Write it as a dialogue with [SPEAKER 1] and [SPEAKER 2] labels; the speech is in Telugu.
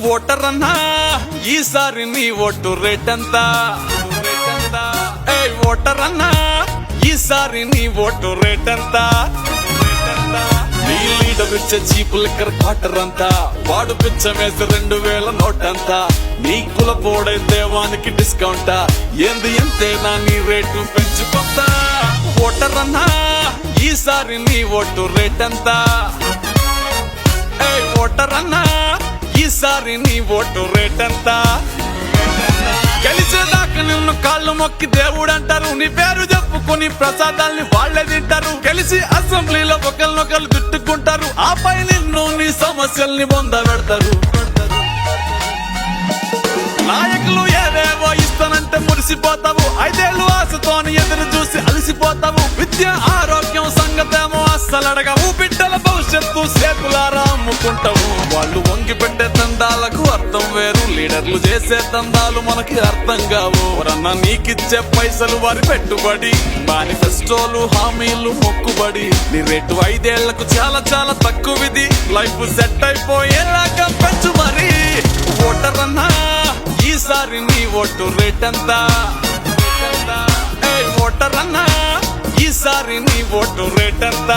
[SPEAKER 1] ఓటర్ అన్నా ఈసారి నీ ఓటు రేట్ ఎంత? ఓటర్ అన్నా ఈసారి నీ ఓటు రేట్ ఎంత? నీ లీడర్ ఇచ్చే చీపు లిక్కర్ క్వార్టర్ అంతా, వాడు పిచ్చమేసి 2000 నోటంతా. నీ కుల పోడైతే వానికి డిస్కౌంటా, ఏంది ఎంతేనా నీ రేటు పెంచుకుంటా. ఓటర్ అన్నా ఈసారి నీ ఓటు రేట్ ఎంత? ఓటర్ అన్నా ఈసారి నీ ఓటు రేట్ ఎంత? గెలిచేదాకా నిన్ను కాళ్ళు మొక్కి దేవుడు అంటారు, నీ పేరు చెప్పుకుని ప్రసాదాల్ని వాళ్లే తింటారు. గెలిచి అసెంబ్లీలో ఒకరినొకరు తిట్టుకుంటారు, ఆపై నిన్ను నీ సమస్యల్ని పొందబెడతారు. నాయకులు ఏదేవో ఇస్తానంటే మురిసిపోతావు, 5 ఏళ్ళు ఆశతోని ఎదురు చూసి అలసిపోతావు. విద్య ఆరోగ్యం సంగతేమో అస్సలు అడగవు, బిడ్డల భవిష్యత్తు సేకులారా అమ్ముకుంటావు. వాళ్ళు వంగి పెట్టే దందాలకు అర్థం వేరు, లీడర్లు చేసే దందాలు మనకి అర్థం కావు. ఎవరన్నా నీకిచ్చే పైసలు వారి పెట్టుబడి, మేనిఫెస్టోలు హామీలు మొక్కుబడి. నీ రేటు 5 ఏళ్లకు చాలా చాలా తక్కువిది, లైఫ్ సెట్ అయిపోయేలాగా పెంచు మరి. ఓటర్ అన్నా ఈసారి నీ ఓటు రేట్ ఎంత? ఓటర్ అన్నా ఈసారి నీ ఓటు రేట్ ఎంత?